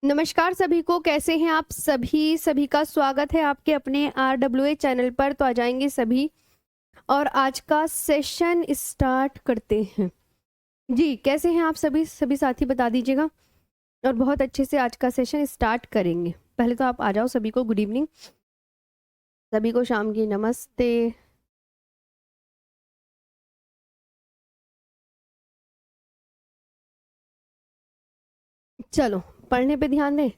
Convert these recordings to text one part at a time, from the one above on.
नमस्कार सभी को, कैसे हैं आप सभी? सभी का स्वागत है आपके अपने RWA चैनल पर। तो आ जाएंगे सभी और आज का सेशन स्टार्ट करते हैं। जी, कैसे हैं आप सभी? सभी साथी बता दीजिएगा और बहुत अच्छे से आज का सेशन स्टार्ट करेंगे। पहले तो आप आ जाओ, सभी को गुड इवनिंग, सभी को शाम की नमस्ते। चलो पढ़ने पे ध्यान दें।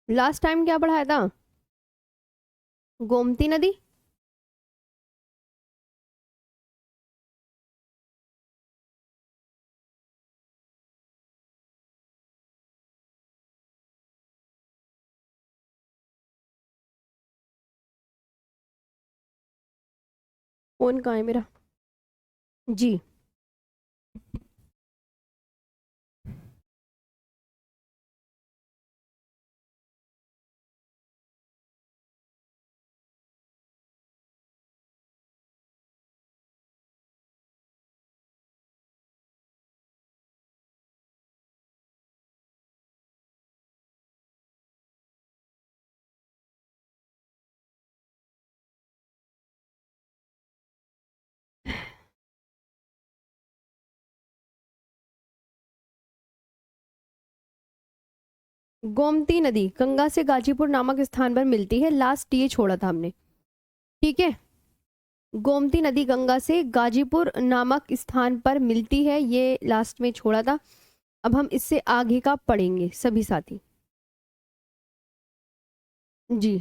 लास्ट टाइम क्या पढ़ाया था? गोमती नदी। फोन कहाँ है मेरा? जी, गोमती नदी गंगा से गाजीपुर नामक स्थान पर मिलती है। लास्ट ये छोड़ा था हमने, ठीक है। गोमती नदी गंगा से गाजीपुर नामक स्थान पर मिलती है, ये लास्ट में छोड़ा था। अब हम इससे आगे का पढ़ेंगे सभी साथी। जी,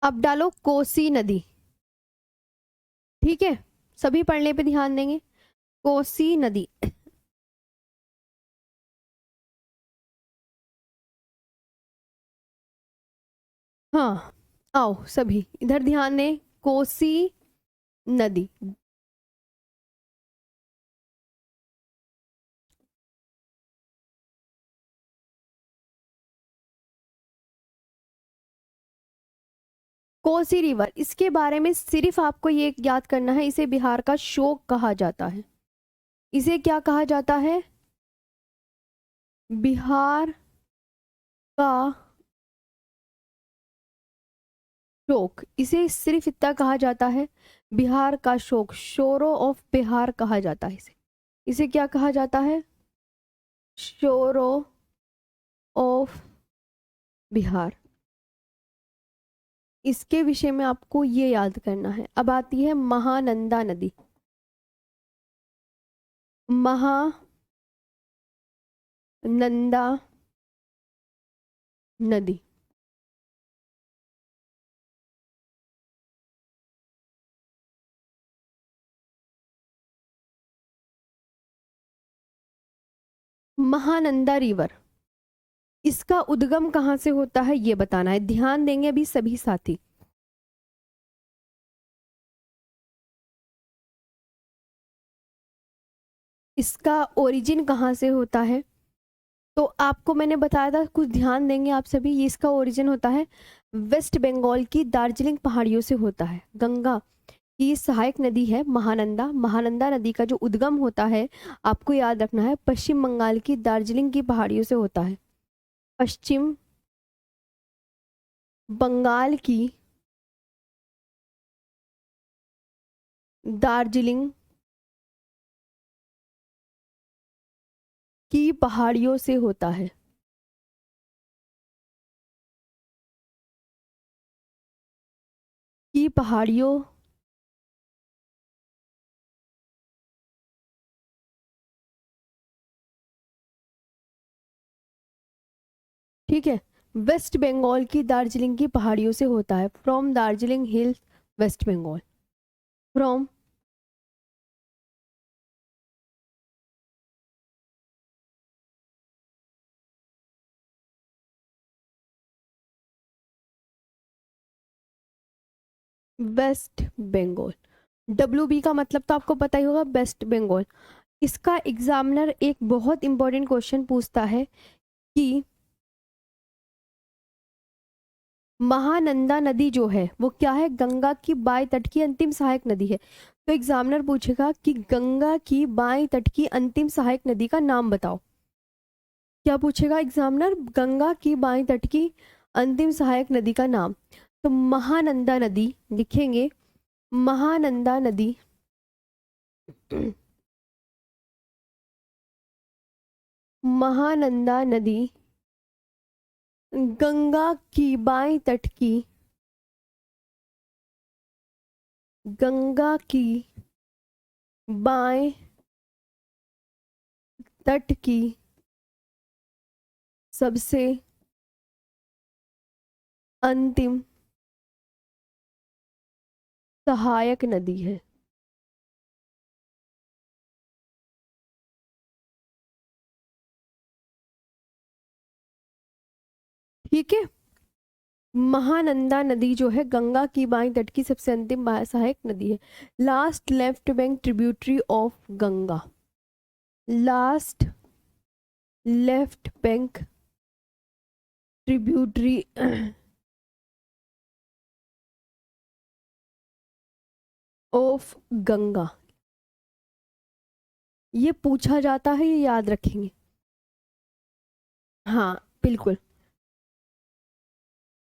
अब डालो कोसी नदी, ठीक है। सभी पढ़ने पे ध्यान देंगे। कोसी नदी। हाँ, आओ सभी इधर ध्यान दें। कोसी नदी। कोसी रिवर, इसके बारे में सिर्फ आपको ये याद करना है, इसे बिहार का शोक कहा जाता है। इसे क्या कहा जाता है? बिहार का शोक। इसे सिर्फ इतना कहा जाता है, बिहार का शोक, शोरो ऑफ बिहार कहा जाता है इसे। इसे क्या कहा जाता है? Sorrow of Bihar. इसके विषय में आपको ये याद करना है। अब आती है महानंदा नदी। महानंदा नदी। महानंदा रिवर, इसका उद्गम कहाँ से होता है ये बताना है। ध्यान देंगे अभी सभी साथी। इसका ओरिजिन कहाँ से होता है? तो आपको मैंने बताया था, कुछ ध्यान देंगे आप सभी। ये इसका ओरिजिन होता है वेस्ट बंगाल की दार्जिलिंग पहाड़ियों से होता है। गंगा की सहायक नदी है महानंदा। महानंदा नदी का जो उद्गम होता है, आपको याद रखना है, पश्चिम बंगाल की दार्जिलिंग की पहाड़ियों से होता है। पश्चिम बंगाल की दार्जिलिंग की पहाड़ियों से होता है। की पहाड़ियों ठीक है, वेस्ट बंगाल की दार्जिलिंग की पहाड़ियों से होता है। From Darjeeling hills West Bengal. From West Bengal. WB का मतलब तो आपको पता ही होगा, वेस्ट बंगाल। इसका एग्जामिनर एक बहुत इंपॉर्टेंट क्वेश्चन पूछता है कि महानंदा नदी जो है वो क्या है, गंगा की बाएं तट की अंतिम सहायक नदी है। तो एग्जामिनर पूछेगा कि गंगा की बाएं तट की अंतिम सहायक नदी का नाम बताओ। क्या पूछेगा एग्जामिनर, गंगा की बाएं तट की अंतिम सहायक नदी का नाम। तो महानंदा नदी लिखेंगे, महानंदा नदी महानंदा नदी गंगा की बाएं तट की, गंगा की बाएं तट की सबसे अंतिम सहायक नदी है। ठीक है, महानंदा नदी जो है गंगा की बाएं तट की सबसे अंतिम सहायक नदी है। Last left bank tributary of Ganga, last left bank tributary of Ganga. ये पूछा जाता है, ये याद रखेंगे। हाँ बिल्कुल।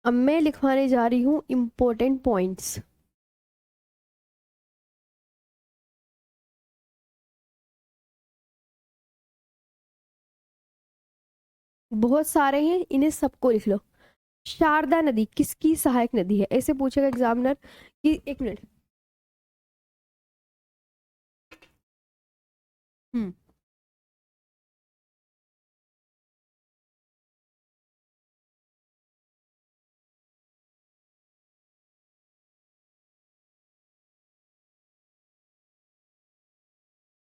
अब मैं लिखवाने जा रही हूँ इंपॉर्टेंट पॉइंट्स। बहुत सारे हैं, इन्हें सबको लिख लो। शारदा नदी किसकी सहायक नदी है, ऐसे पूछेगा एग्जामिनर कि, एक मिनट। हम्म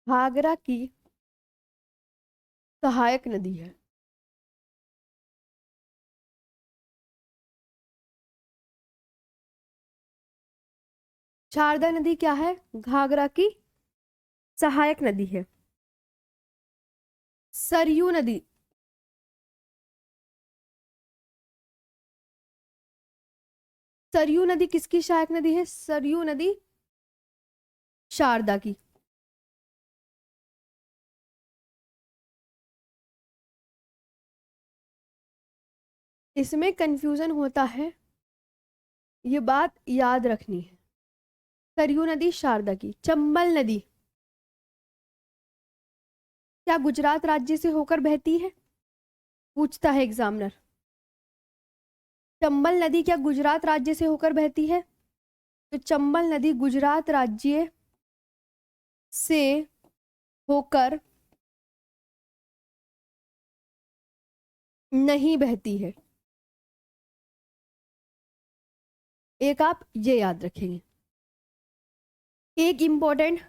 घाघरा की सहायक नदी है। शारदा नदी क्या है, घाघरा की सहायक नदी है। सरयू नदी, सरयू नदी किसकी सहायक नदी है, सरयू नदी शारदा की। इसमें कंफ्यूजन होता है, ये बात याद रखनी है। सरयू नदी शारदा की। चंबल नदी क्या गुजरात राज्य से होकर बहती है, पूछता है एग्जामिनर। चंबल नदी क्या गुजरात राज्य से होकर बहती है, तो चंबल नदी गुजरात राज्य से होकर नहीं बहती है। एक आप ये याद रखेंगे। एक इंपॉर्टेंट,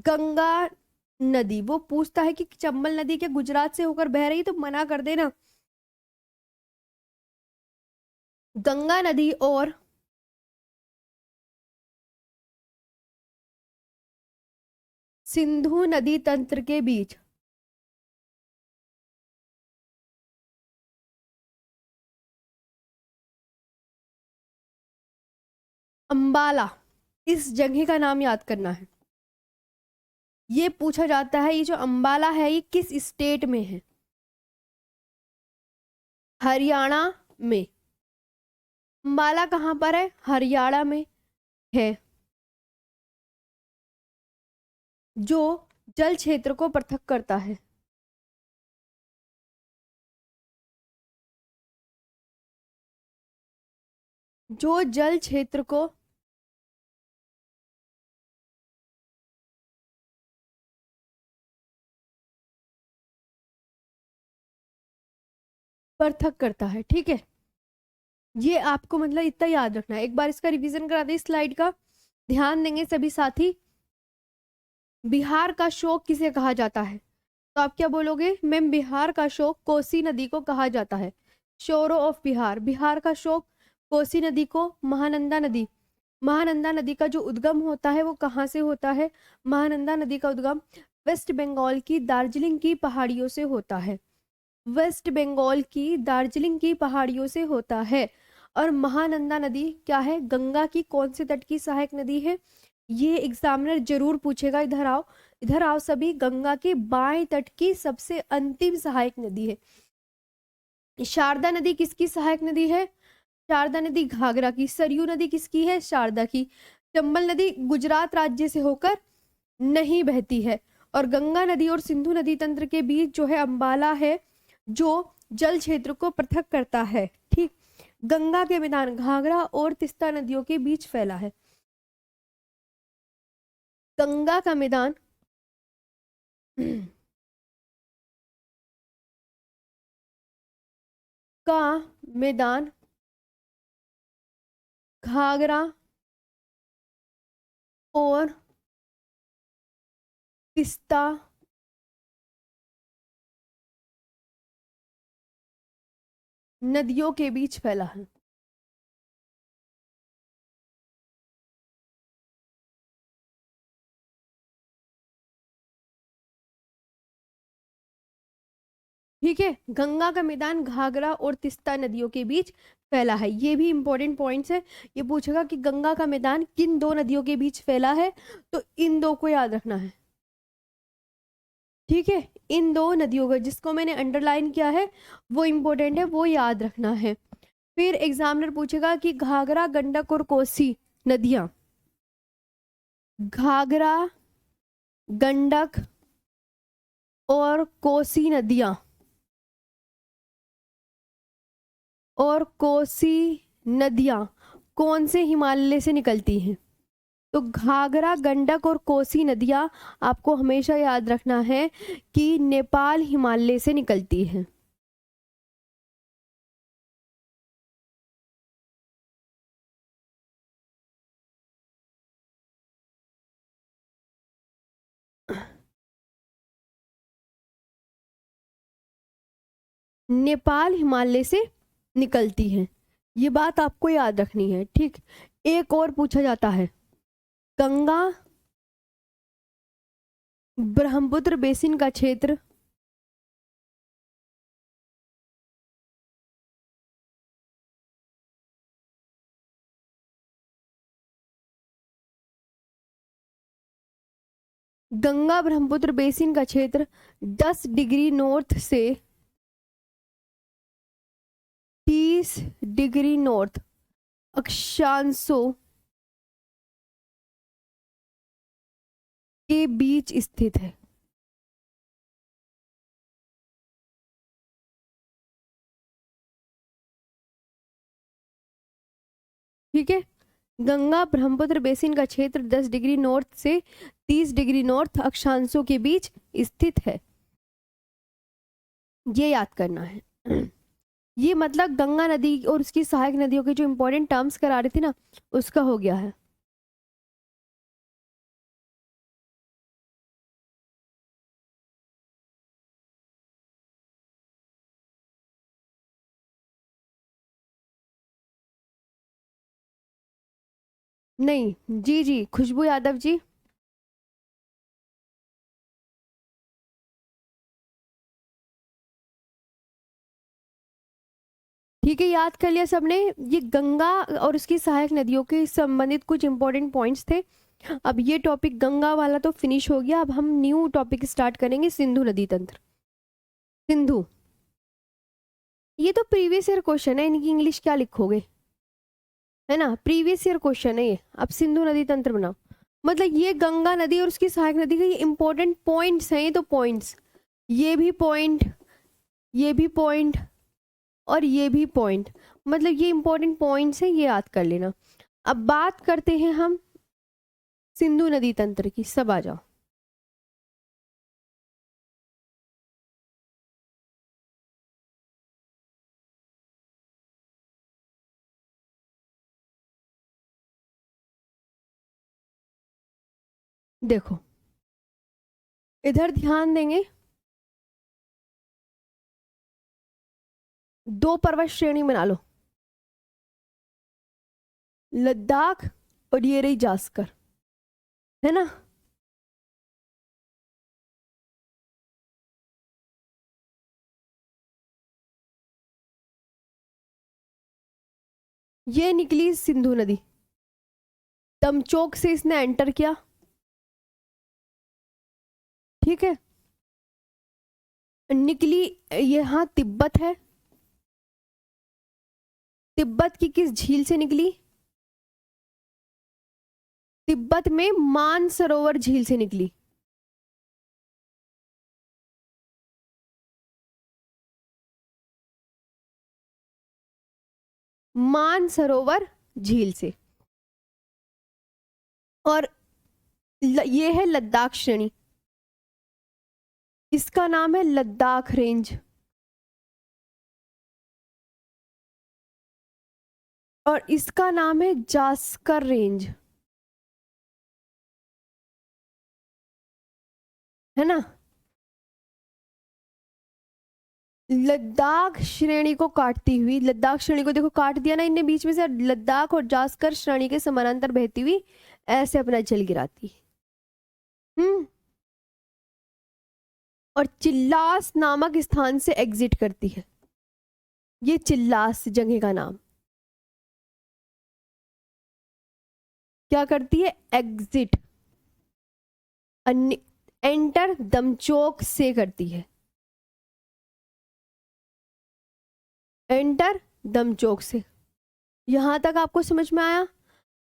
गंगा नदी वो पूछता है कि चंबल नदी क्या गुजरात से होकर बह रही, तो मना कर देना। गंगा नदी और सिंधु नदी तंत्र के बीच अंबाला, इस जगह का नाम याद करना है। ये पूछा जाता है, ये जो अंबाला है ये किस स्टेट में है, हरियाणा में। अंबाला कहाँ पर है, हरियाणा में है, जो जल क्षेत्र को पृथक करता है। जो जल क्षेत्र को पृथक करता है। ठीक है, ये आपको मतलब इतना याद रखना है। एक बार इसका रिवीजन करा दे स्लाइड का, ध्यान देंगे सभी साथी। बिहार का शोक किसे कहा जाता है? तो आप क्या बोलोगे मैम? बिहार का शोक कोसी नदी को कहा जाता है। शोरो ऑफ बिहार, बिहार का शोक कोसी नदी को। महानंदा नदी, महानंदा नदी का जो उद्गम होता है वो कहाँ से होता है? महानंदा नदी का उद्गम वेस्ट बंगाल की दार्जिलिंग की पहाड़ियों से होता है। वेस्ट बंगाल की दार्जिलिंग की पहाड़ियों से होता है। और महानंदा नदी क्या है? गंगा की कौन से तट की सहायक नदी है? ये एग्जामिनर जरूर पूछेगा। इधर आओ, इधर आओ सभी। गंगा के बाएं तट की सबसे अंतिम सहायक नदी है। शारदा नदी किसकी सहायक नदी है? शारदा नदी घाघरा की। सरयू नदी किसकी है? शारदा की। चंबल नदी गुजरात राज्य से होकर नहीं बहती है। और गंगा नदी और सिंधु नदी तंत्र के बीच जो है अंबाला है, जो जल क्षेत्र को पृथक करता है। ठीक, गंगा के मैदान घाघरा और तिस्ता नदियों के बीच फैला है। गंगा का मैदान का मैदान घाघरा और तिस्ता नदियों के बीच फैला है। ठीक है, गंगा का मैदान घाघरा और तिस्ता नदियों के बीच फैला है। ये भी इंपॉर्टेंट पॉइंट्स है। ये पूछेगा कि गंगा का मैदान किन दो नदियों के बीच फैला है, तो इन दो को याद रखना है। ठीक है, इन दो नदियों का जिसको मैंने अंडरलाइन किया है वो इंपॉर्टेंट है, वो याद रखना है। फिर एग्जामिनर पूछेगा कि घाघरा, गंडक और कोसी नदियां, घाघरा, गंडक और कोसी नदियां, और कोसी नदियां कौन से हिमालय से निकलती हैं? तो घाघरा, गंडक और कोसी नदियां आपको हमेशा याद रखना है कि नेपाल हिमालय से निकलती है। नेपाल हिमालय से निकलती है, ये बात आपको याद रखनी है। ठीक, एक और पूछा जाता है, गंगा ब्रह्मपुत्र बेसिन का क्षेत्र गंगा ब्रह्मपुत्र बेसिन का क्षेत्र 10 डिग्री नॉर्थ से 30 डिग्री नॉर्थ अक्षांशों के बीच स्थित है। ठीक है, गंगा ब्रह्मपुत्र बेसिन का क्षेत्र 10 डिग्री नॉर्थ से 30 डिग्री नॉर्थ अक्षांशों के बीच स्थित है, ये याद करना है। ये मतलब गंगा नदी और उसकी सहायक नदियों के जो इंपॉर्टेंट टर्म्स करा रही थी ना, उसका हो गया है। नहीं, जी जी, खुशबू यादव जी। ठीक है, याद कर लिया सबने। ये गंगा और उसकी सहायक नदियों के संबंधित कुछ इंपॉर्टेंट पॉइंट्स थे। अब ये टॉपिक गंगा वाला तो फिनिश हो गया, अब हम न्यू टॉपिक स्टार्ट करेंगे, सिंधु नदी तंत्र। सिंधु, ये तो प्रीवियस ईयर क्वेश्चन है, इनकी इंग्लिश क्या लिखोगे, है ना? प्रीवियस ईयर क्वेश्चन है ये। अब सिंधु नदी तंत्र बनाओ। मतलब ये गंगा नदी और उसकी सहायक नदी के ये इंपॉर्टेंट पॉइंट्स हैं। ये तो पॉइंट्स, ये भी पॉइंट, ये भी पॉइंट और ये भी पॉइंट, मतलब ये इंपॉर्टेंट पॉइंट्स हैं, ये याद कर लेना। अब बात करते हैं हम सिंधु नदी तंत्र की। सब आ जाओ। देखो इधर ध्यान देंगे, दो पर्वत श्रेणी बना लो, लद्दाख और ये रही जास्कर, है ना। ये निकली सिंधु नदी, तमचोक से इसने एंटर किया, ठीक है। निकली, यहां तिब्बत है, तिब्बत की किस झील से निकली? तिब्बत में मानसरोवर झील से निकली। मानसरोवर झील से। और ये है लद्दाख श्रेणी, इसका नाम है लद्दाख रेंज। और इसका नाम है जास्कर रेंज, है ना। लद्दाख श्रेणी को काटती हुई, लद्दाख श्रेणी को देखो काट दिया ना इनने बीच में से, लद्दाख और जास्कर श्रेणी के समानांतर बहती हुई ऐसे अपना जल गिराती। और चिल्लास नामक स्थान से एग्जिट करती है। ये चिल्लास जगह का नाम क्या करती है? एग्जिट, एंटर दमचोक से करती है, एंटर दमचोक से। यहां तक आपको समझ में आया?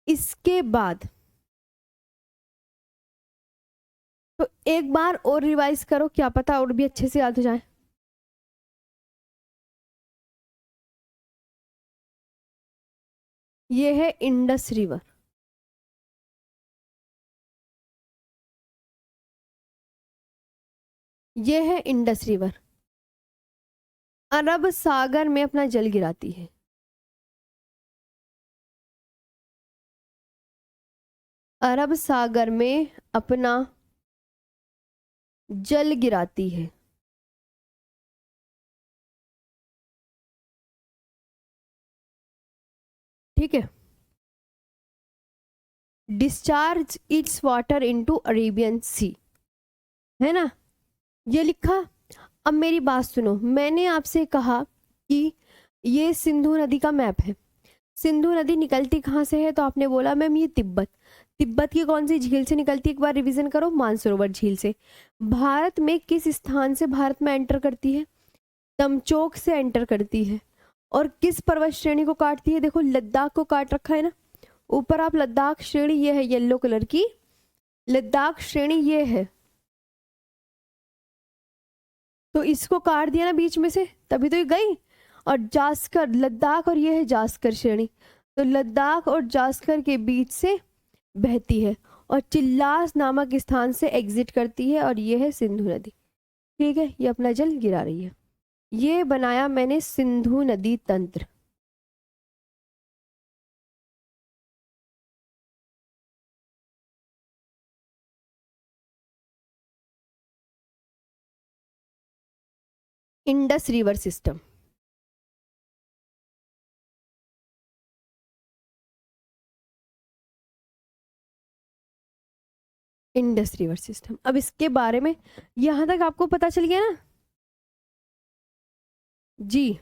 इसके बाद तो एक बार और रिवाइज करो, क्या पता और भी अच्छे से याद हो जाए। ये है इंडस रिवर, ये है इंडस रिवर, अरब सागर में अपना जल गिराती है। अरब सागर में अपना जल गिराती है। ठीक है। Discharge its water into Arabian sea, है ना, ये लिखा। अब मेरी बात सुनो, मैंने आपसे कहा कि ये सिंधु नदी का मैप है। सिंधु नदी निकलती कहाँ से है? तो आपने बोला मैम ये तिब्बत। तिब्बत की कौन सी झील से निकलती है? एक बार रिवीजन करो, मानसरोवर झील से। भारत में किस स्थान से भारत में एंटर करती है? तमचोक से एंटर करती है। और किस पर्वत श्रेणी को काटती है? देखो लद्दाख को काट रखा है ना ऊपर। आप लद्दाख श्रेणी, ये है येलो कलर की लद्दाख श्रेणी, ये है। तो इसको काट दिया ना बीच में से, तभी तो ये गई। और जास्कर, लद्दाख और ये है जास्कर श्रेणी, तो लद्दाख और जास्कर के बीच से बहती है और चिल्लास नामक स्थान से एग्जिट करती है। और ये है सिंधु नदी, ठीक है। ये अपना जल गिरा रही है। ये बनाया मैंने सिंधु नदी तंत्र। Indus river system, Indus river system. अब इसके बारे में यहां तक आपको पता चल गया ना जी।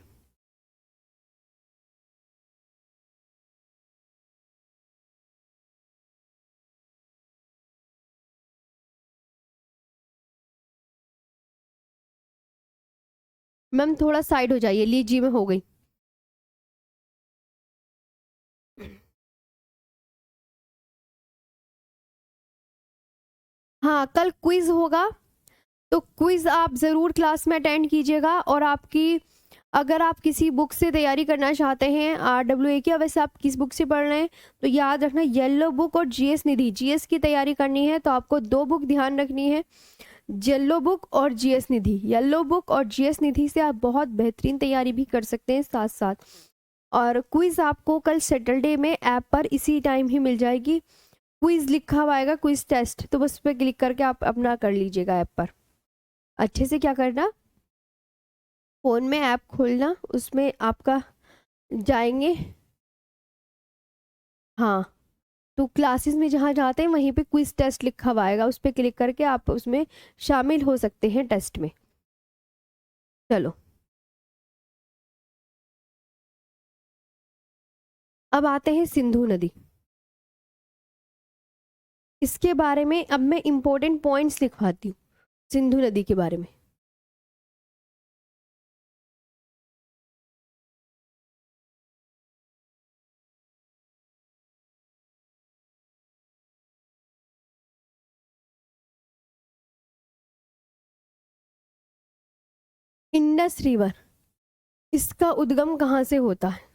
मैम थोड़ा साइड हो जाइए, लीजिए में हो गई। हाँ कल क्विज होगा, तो क्विज आप जरूर क्लास में अटेंड कीजिएगा। और आपकी अगर आप किसी बुक से तैयारी करना चाहते हैं RWA की, वैसे आप किस बुक से पढ़ रहे हैं, तो याद रखना येलो बुक और GS निधि। GS की तैयारी करनी है तो आपको 2 बुक ध्यान रखनी है, येलो बुक और GS निधि। येलो बुक और GS निधि से आप बहुत बेहतरीन तैयारी भी कर सकते हैं साथ साथ। और क्विज आपको कल सैटरडे में ऐप पर इसी टाइम ही मिल जाएगी। क्विज लिखा हुआ आएगा, क्विज टेस्ट, तो बस पे क्लिक करके आप अपना कर लीजिएगा ऐप पर। अच्छे से क्या करना, फ़ोन में ऐप खोलना, उसमें आपका जाएंगे, हाँ, तो क्लासेस में जहाँ जाते हैं वहीं पे क्विज टेस्ट लिखा हुआ आएगा, उस पर क्लिक करके आप उसमें शामिल हो सकते हैं टेस्ट में। चलो, अब आते हैं सिंधु नदी। इसके बारे में अब मैं इंपॉर्टेंट पॉइंट्स लिखवाती हूँ सिंधु नदी के बारे में। इंडस रिवर, इसका उद्गम कहाँ से होता है?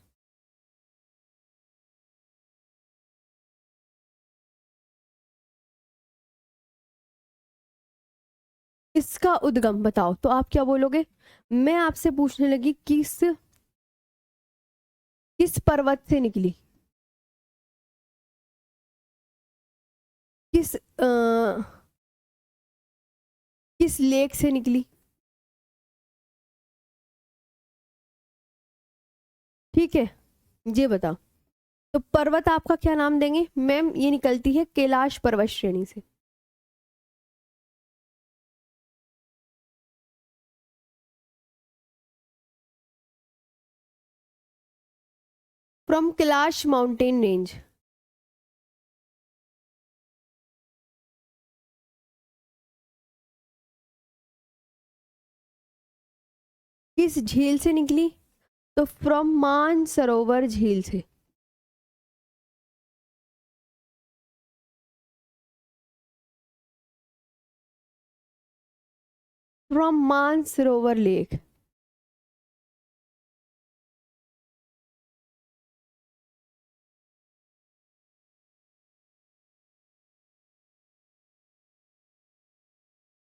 इसका उद्गम बताओ, तो आप क्या बोलोगे? मैं आपसे पूछने लगी किस किस पर्वत से निकली, किस किस लेक से निकली, ठीक है, ये बताओ। तो पर्वत आपका क्या नाम देंगे? मैम ये निकलती है कैलाश पर्वत श्रेणी से। From Kailash mountain range. किस झील से निकली? तो फ्रॉम मानसरोवर झील से। From Mansarovar lake.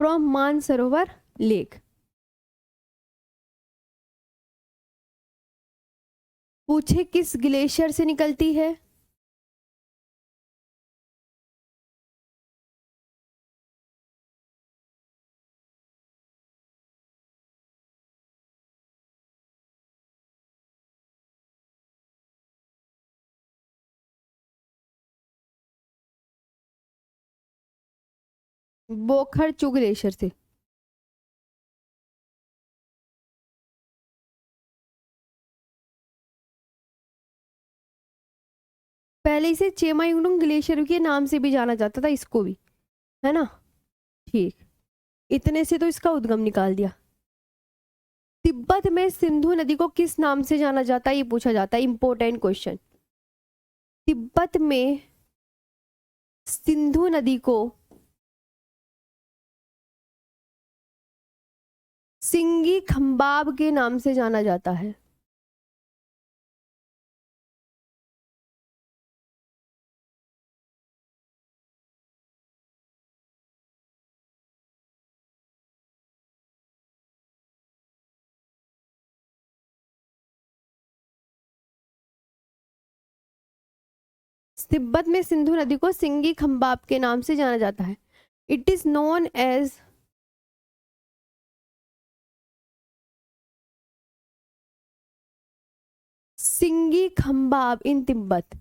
From Mansarovar lake. पूछे किस ग्लेशियर से निकलती है? बोखरचू ग्लेशियर से। पहले इसे चेमायुंगडुंग ग्लेशियर के नाम से भी जाना जाता था, इसको भी, है ना? ठीक, इतने से तो इसका उद्गम निकाल दिया। तिब्बत में सिंधु नदी को किस नाम से जाना जाता है, ये पूछा जाता है, इंपॉर्टेंट क्वेश्चन। तिब्बत में सिंधु नदी को सिंगी खंबाब के नाम से जाना जाता है। तिब्बत में सिंधु नदी को सिंगी खंबाब के नाम से जाना जाता है। इट इज नोन एज सिंगी खंबाब इन तिब्बत।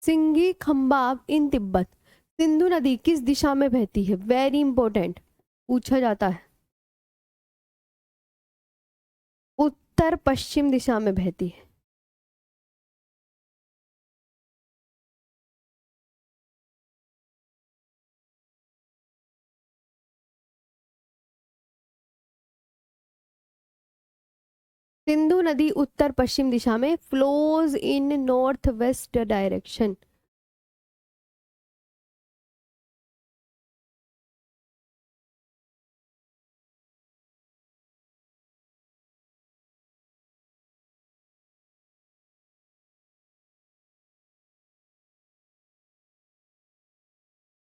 सिंगी खंबाब इन तिब्बत। सिंधु नदी किस दिशा में बहती है? वेरी इंपॉर्टेंट, पूछा जाता है। उत्तर पश्चिम दिशा में बहती है। सिंधु नदी उत्तर पश्चिम दिशा में flows in north west direction.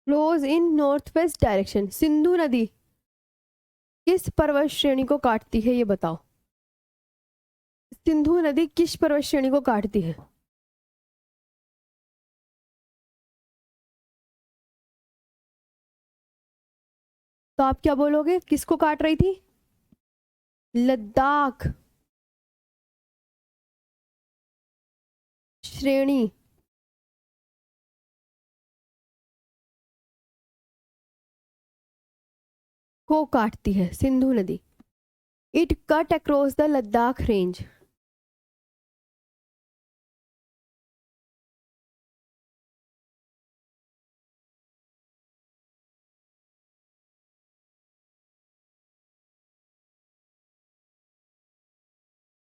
Flows in north west direction. Sindhu नदी किस पर्वत श्रेणी को काटती है, ये बताओ। सिंधु नदी किस पर्वत श्रेणी को काटती है? तो आप क्या बोलोगे, किसको काट रही थी? लद्दाख श्रेणी को काटती है सिंधु नदी। It cut across the Ladakh range.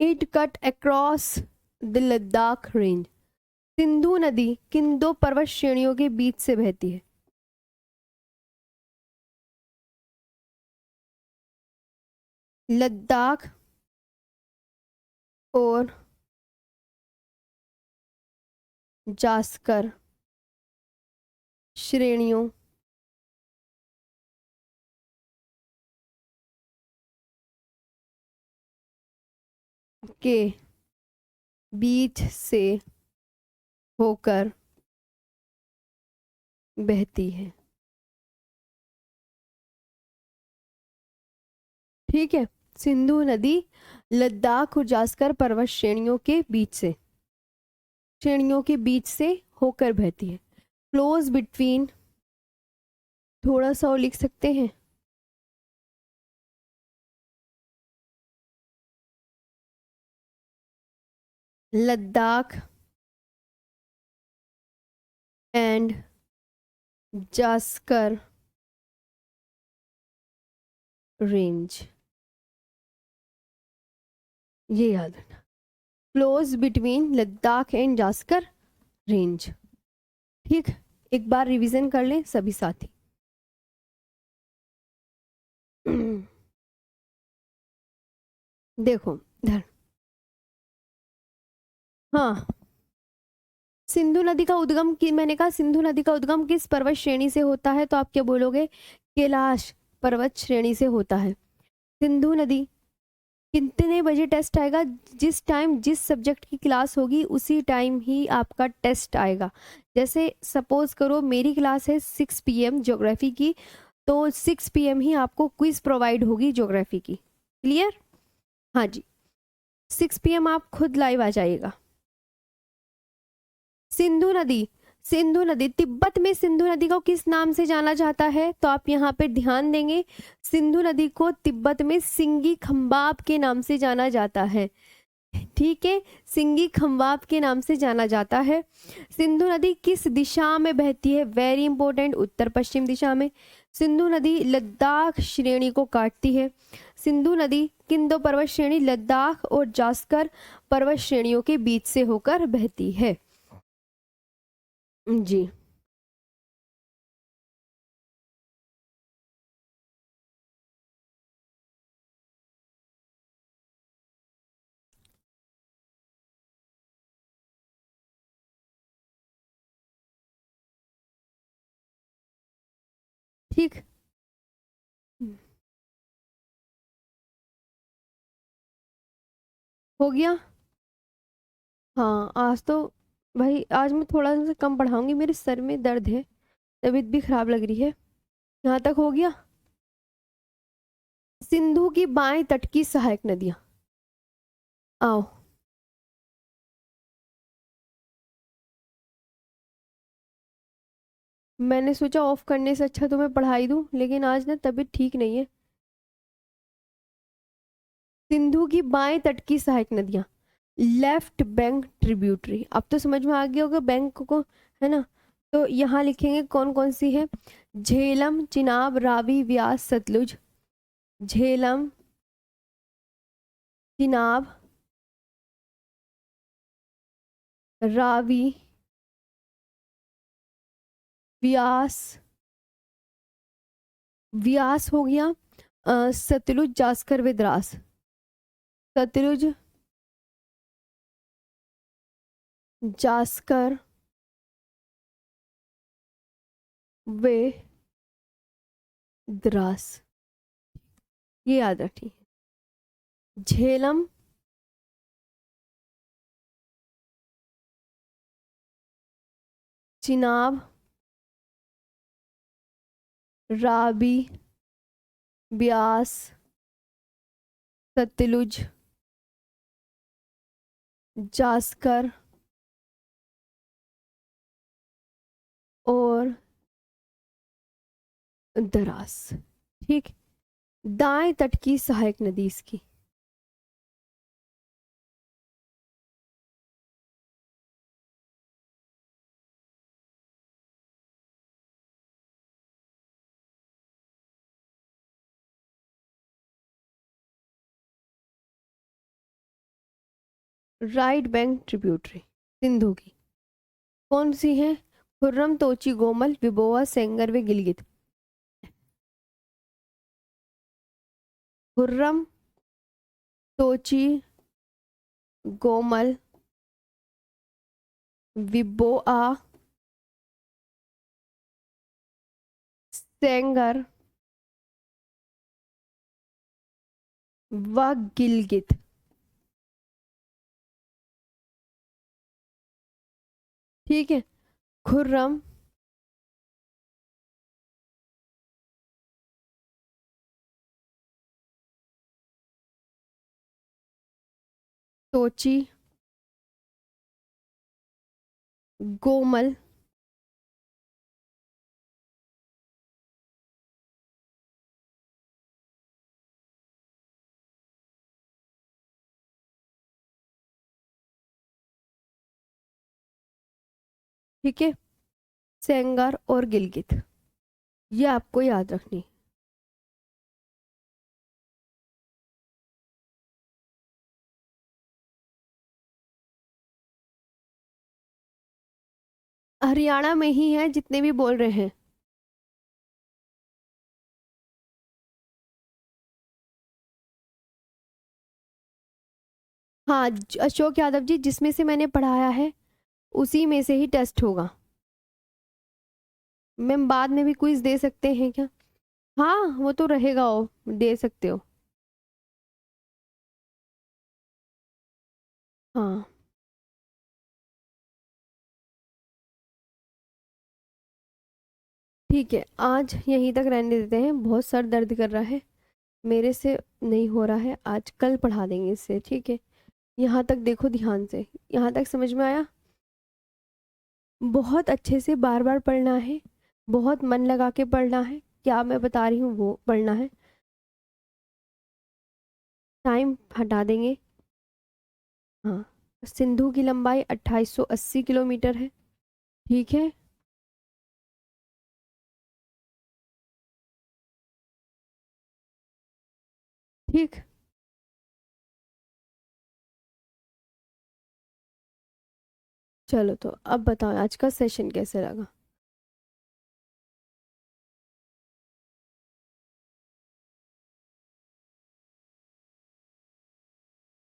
It cut across the Ladakh range. Sindhu नदी किन दो पर्वत श्रेणियों के बीच से बहती है? लद्दाख और जास्कर श्रेणियों के बीच से होकर बहती है। ठीक है, सिंधु नदी लद्दाख और जास्कर पर्वत श्रेणियों के बीच से होकर बहती है। फ्लोज बिटवीन, थोड़ा सा और लिख सकते हैं, लद्दाख एंड जास्कर रेंज, ये याद रखना। Flows between Ladakh and Zanskar range. ठीक, एक बार रिवीजन कर लें सभी साथी। देखो इधर, हाँ, सिंधु नदी का उद्गम की मैंने कहा सिंधु नदी का उद्गम किस पर्वत श्रेणी से होता है, तो आप क्या बोलोगे, कैलाश पर्वत श्रेणी से होता है। सिंधु नदी कितने बजे टेस्ट आएगा, जिस टाइम जिस सब्जेक्ट की क्लास होगी उसी टाइम ही आपका टेस्ट आएगा। जैसे सपोज करो मेरी क्लास है 6 PM ज्योग्राफी की, तो 6 PM ही आपको क्विज प्रोवाइड होगी ज्योग्राफी की। क्लियर? हाँ जी, 6 PM आप खुद लाइव आ जाइएगा। सिंधु नदी तिब्बत में सिंधु नदी को किस नाम से जाना जाता है, तो आप यहाँ पे ध्यान देंगे, सिंधु नदी को तिब्बत में सिंगी खम्बाब के नाम से जाना जाता है। ठीक है, सिंगी खम्बाब के नाम से जाना जाता है। सिंधु नदी किस दिशा में बहती है, वेरी इंपॉर्टेंट, उत्तर पश्चिम दिशा में। सिंधु नदी लद्दाख श्रेणी को काटती है। सिंधु नदी किन दो पर्वत श्रेणी, लद्दाख और जास्कर पर्वत श्रेणियों के बीच से होकर बहती है। जी, ठीक, हो गया। हाँ, आज तो भाई आज मैं थोड़ा सा कम पढ़ाऊंगी, मेरे सर में दर्द है, तबीयत भी खराब लग रही है। यहाँ तक हो गया। सिंधु की बाएं तट की सहायक नदियां, आओ। मैंने सोचा ऑफ करने से अच्छा तो मैं पढ़ाई दूं, लेकिन आज ना तबीयत ठीक नहीं है। सिंधु की बाएं तट की सहायक नदियां, लेफ्ट बैंक ट्रिब्यूटरी, अब तो समझ में आ गया होगा बैंक को, है ना। तो यहाँ लिखेंगे कौन कौन सी है, झेलम, चिनाब, रावी, व्यास, सतलुज। झेलम, चिनाब, रावी, व्यास, व्यास हो गया, सतलुज, जास्कर व द्रास, सतलुज, जास्कर वे द्रास, ये याद रखिए। झेलम, चिनाब, राबी, ब्यास, सतलुज, जास्कर और दरास। ठीक, दाएं तट की सहायक नदी इसकी। राइट बैंक ट्रिब्यूटरी सिंधु की कौन सी है? खुर्रम, तोची, गोमल, विबोआ, सेंगर व गिलगित। खुर्रम, तोची, गोमल, विबोआ, सेंगर व गिलगित। ठीक है, खुर्रम, तोची, गोमल, ठीक है, सेंगर और गिलगित, ये आपको याद रखनी। हरियाणा में ही है जितने भी बोल रहे हैं। हाँ, अशोक यादव जी, जिसमें से मैंने पढ़ाया है उसी में से ही टेस्ट होगा। मैम बाद में भी क्विज दे सकते हैं क्या? हाँ, वो तो रहेगा, वो दे सकते हो। हाँ, ठीक है, आज यहीं तक रहने देते हैं, बहुत सर दर्द कर रहा है, मेरे से नहीं हो रहा है आज, कल पढ़ा देंगे इससे। ठीक है, यहाँ तक देखो ध्यान से, यहाँ तक समझ में आया? बहुत अच्छे से बार बार पढ़ना है, बहुत मन लगा के पढ़ना है, क्या मैं बता रही हूँ वो पढ़ना है। टाइम हटा देंगे। हाँ, सिंधु की लंबाई 2880 किलोमीटर है। ठीक है, ठीक, चलो तो अब बताओ आज का सेशन कैसे लगा?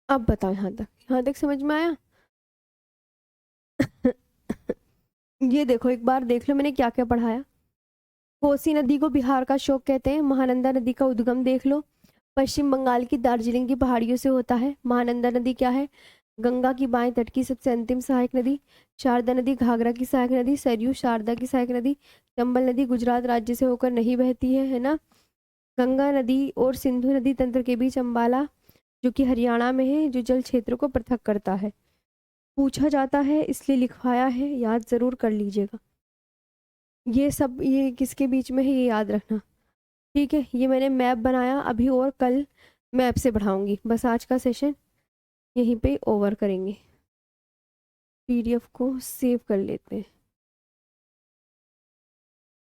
अब बताओ, यहाँ तक समझ में आया? ये देखो, एक बार देख लो मैंने क्या क्या पढ़ाया। कोसी नदी को बिहार का शोक कहते हैं। महानंदा नदी का उद्गम देख लो, पश्चिम बंगाल की दार्जिलिंग की पहाड़ियों से होता है। महानंदा नदी क्या है? गंगा की बाएं तट की सबसे अंतिम सहायक नदी। शारदा नदी घाघरा की सहायक नदी। सरयू शारदा की सहायक नदी। चंबल नदी गुजरात राज्य से होकर नहीं बहती है ना। गंगा नदी और सिंधु नदी तंत्र के बीच अम्बाला, जो कि हरियाणा में है, जो जल क्षेत्र को पृथक करता है। पूछा जाता है इसलिए लिखवाया है, याद जरूर कर लीजिएगा। ये सब ये किसके बीच में है ये याद रखना। ठीक है, ये मैंने मैप बनाया अभी, और कल मैप से बढ़ाऊंगी। बस आज का सेशन यहीं पे ओवर करेंगे। पीडीएफ को सेव कर लेते हैं,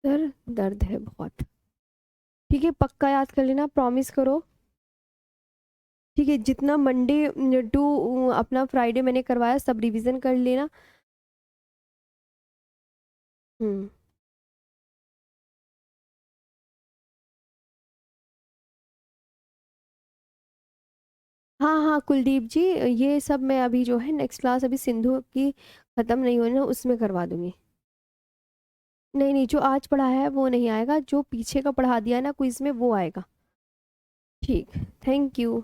सर दर्द है बहुत। ठीक है, पक्का याद कर लेना, प्रॉमिस करो। ठीक है, जितना मंडे टू अपना फ्राइडे मैंने करवाया, सब रिवीजन कर लेना। हम्म। हाँ हाँ कुलदीप जी, ये सब मैं अभी जो है नेक्स्ट क्लास अभी सिंधु की ख़त्म नहीं हुई ना, उसमें करवा दूंगी। नहीं नहीं, जो आज पढ़ाया है वो नहीं आएगा, जो पीछे का पढ़ा दिया है ना क्विज में वो आएगा। ठीक, थैंक यू।